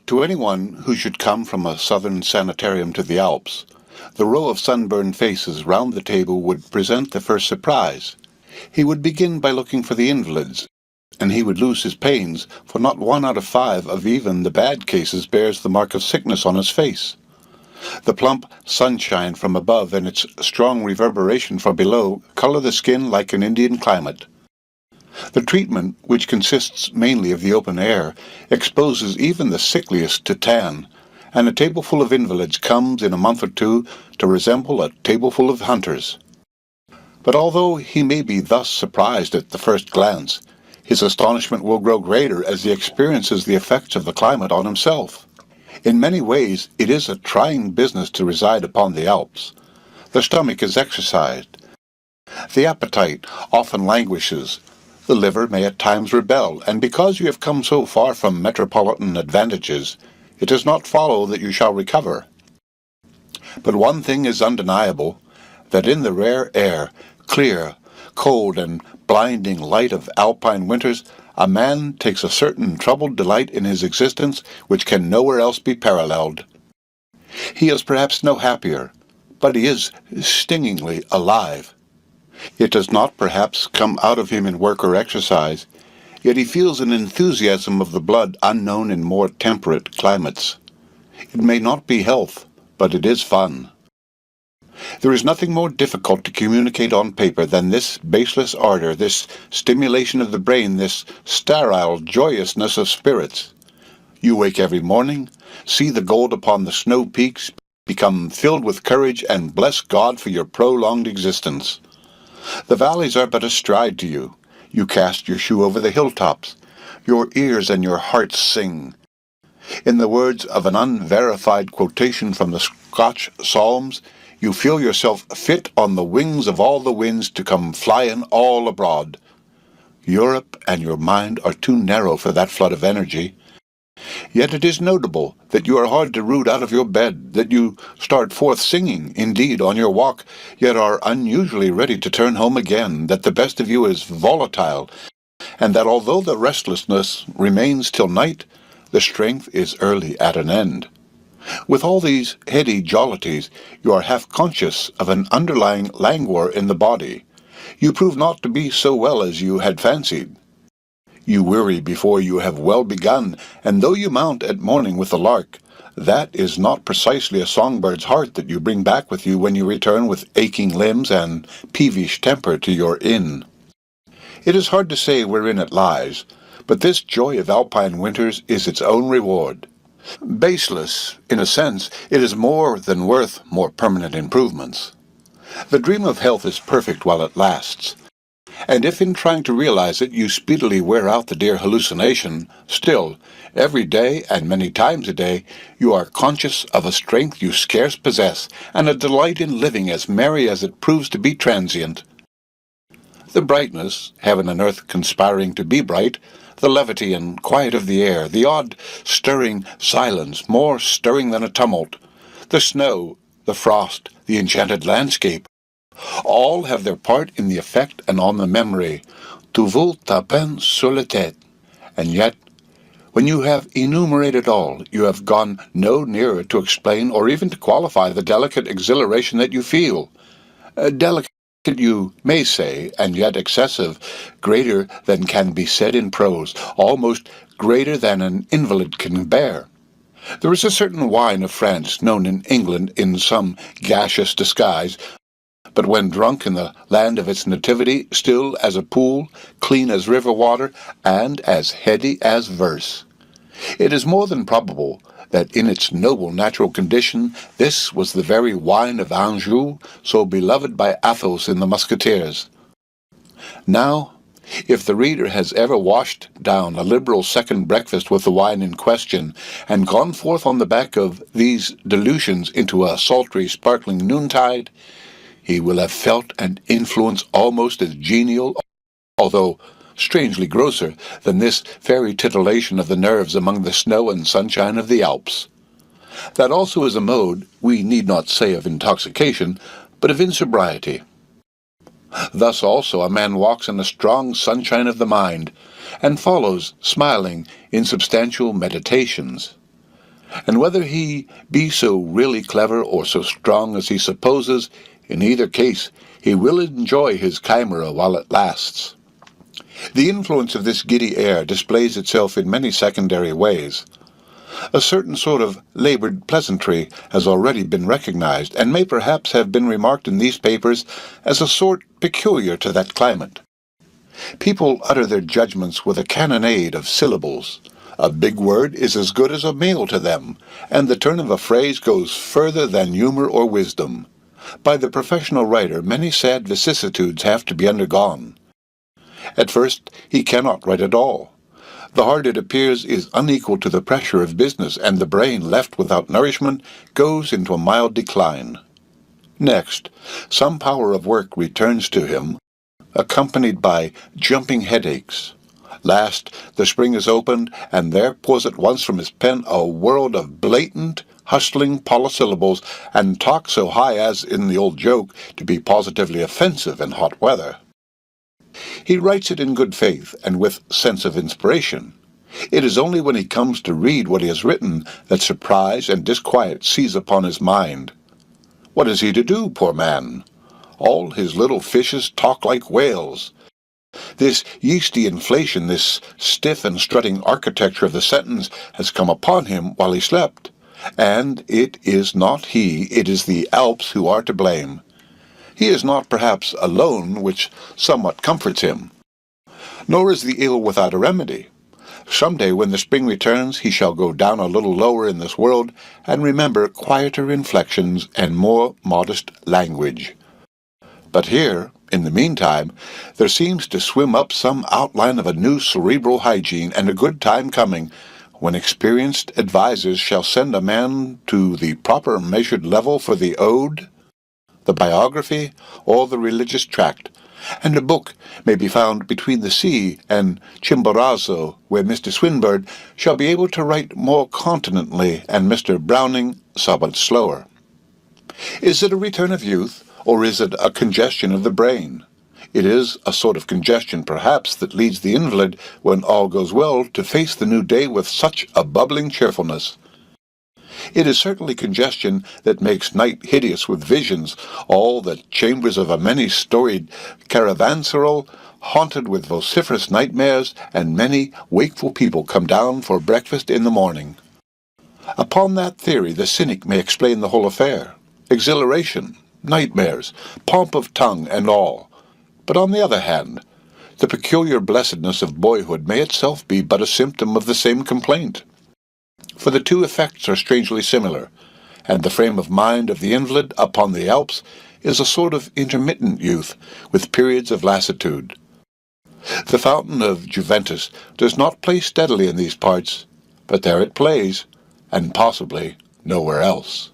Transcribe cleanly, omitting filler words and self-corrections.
To anyone who should come from a southern sanitarium to the Alps, the row of sunburned faces round the table would present the first surprise. He would begin by looking for the invalids, and he would lose his pains, for not 1 out of 5 of even the bad cases bears the mark of sickness on his face. The plump sunshine from above and its strong reverberation from below color the skin like an Indian climate. The treatment, which consists mainly of the open air, exposes even the sickliest to tan, and a tableful of invalids comes in a month or two to resemble a tableful of hunters. But although he may be thus surprised at the first glance, his astonishment will grow greater as he experiences the effects of the climate on himself. In many ways, it is a trying business to reside upon the Alps. The stomach is exercised. The appetite often languishes. The liver may at times rebel, and because you have come so far from metropolitan advantages, it does not follow that you shall recover. But one thing is undeniable, that in the rare air, clear, cold, and blinding light of alpine winters, a man takes a certain troubled delight in his existence which can nowhere else be paralleled. He is perhaps no happier, but he is stingingly alive. It does not perhaps come out of him in work or exercise, yet he feels an enthusiasm of the blood unknown in more temperate climates. It may not be health, but it is fun. There is nothing more difficult to communicate on paper than this baseless ardor, this stimulation of the brain, this sterile joyousness of spirits. You wake every morning, see the gold upon the snow peaks, become filled with courage, and bless God for your prolonged existence. The valleys are but a stride to you. You cast your shoe over the hilltops. Your ears and your hearts sing. In the words of an unverified quotation from the Scotch Psalms, you feel yourself fit on the wings of all the winds to come flying all abroad. Europe and your mind are too narrow for that flood of energy. Yet it is notable that you are hard to root out of your bed, that you start forth singing, indeed, on your walk, yet are unusually ready to turn home again, that the best of you is volatile, and that although the restlessness remains till night, the strength is early at an end. With all these heady jollities, you are half conscious of an underlying languor in the body. You prove not to be so well as you had fancied. You weary before you have well begun, and though you mount at morning with the lark, that is not precisely a songbird's heart that you bring back with you when you return with aching limbs and peevish temper to your inn. It is hard to say wherein it lies, but this joy of alpine winters is its own reward. Baseless, in a sense, it is more than worth more permanent improvements. The dream of health is perfect while it lasts, and if in trying to realize it you speedily wear out the dear hallucination, still, every day and many times a day, you are conscious of a strength you scarce possess, and a delight in living as merry as it proves to be transient. The brightness, heaven and earth conspiring to be bright, the levity and quiet of the air, the odd stirring silence, more stirring than a tumult, the snow, the frost, the enchanted landscape, all have their part in the effect and on the memory. Tout vaut à peine sur la tête. And yet, when you have enumerated all, you have gone no nearer to explain or even to qualify the delicate exhilaration that you feel. Delicate, you may say, and yet excessive, greater than can be said in prose, almost greater than an invalid can bear. There is a certain wine of France known in England in some gaseous disguise, but when drunk in the land of its nativity, still as a pool, clean as river water, and as heady as verse. It is more than probable that in its noble natural condition this was the very wine of Anjou, so beloved by Athos in the Musketeers. Now, if the reader has ever washed down a liberal second breakfast with the wine in question, and gone forth on the back of these dilutions into a sultry, sparkling noontide, he will have felt an influence almost as genial, although strangely grosser, than this fairy titillation of the nerves among the snow and sunshine of the Alps. That also is a mode, we need not say of intoxication, but of insobriety. Thus also a man walks in a strong sunshine of the mind, and follows, smiling, insubstantial meditations. And whether he be so really clever or so strong as he supposes, in either case he will enjoy his chimera while it lasts. The influence of this giddy air displays itself in many secondary ways. A certain sort of labored pleasantry has already been recognized, and may perhaps have been remarked in these papers as a sort peculiar to that climate. People utter their judgments with a cannonade of syllables. A big word is as good as a meal to them, and the turn of a phrase goes further than humor or wisdom. By the professional writer, many sad vicissitudes have to be undergone. At first, he cannot write at all. The heart, it appears, is unequal to the pressure of business, and the brain, left without nourishment, goes into a mild decline. Next, some power of work returns to him, accompanied by jumping headaches. Last, the spring is opened, and there pours at once from his pen a world of blatant, hustling polysyllables, and talk so high as, in the old joke, to be positively offensive in hot weather. He writes it in good faith, and with sense of inspiration. It is only when he comes to read what he has written that surprise and disquiet seize upon his mind. What is he to do, poor man? All his little fishes talk like whales. This yeasty inflation, this stiff and strutting architecture of the sentence has come upon him while he slept, and it is not he, it is the Alps who are to blame. He is not perhaps alone, which somewhat comforts him. Nor is the ill without a remedy. Some day when the spring returns, he shall go down a little lower in this world, and remember quieter inflections and more modest language. But here, in the meantime, there seems to swim up some outline of a new cerebral hygiene, and a good time coming, when experienced advisers shall send a man to the proper measured level for the ode, the biography, or the religious tract, and a book may be found between the sea and Chimborazo, where Mr. Swinburne shall be able to write more continently, and Mr. Browning somewhat slower. Is it a return of youth, or is it a congestion of the brain? It is a sort of congestion, perhaps, that leads the invalid, when all goes well, to face the new day with such a bubbling cheerfulness. It is certainly congestion that makes night hideous with visions, all the chambers of a many-storied caravanseral, haunted with vociferous nightmares, and many wakeful people come down for breakfast in the morning. Upon that theory the cynic may explain the whole affair. Exhilaration, nightmares, pomp of tongue, and all. But on the other hand, the peculiar blessedness of boyhood may itself be but a symptom of the same complaint. For the two effects are strangely similar, and the frame of mind of the invalid upon the Alps is a sort of intermittent youth, with periods of lassitude. The fountain of Juventus does not play steadily in these parts, but there it plays, and possibly nowhere else.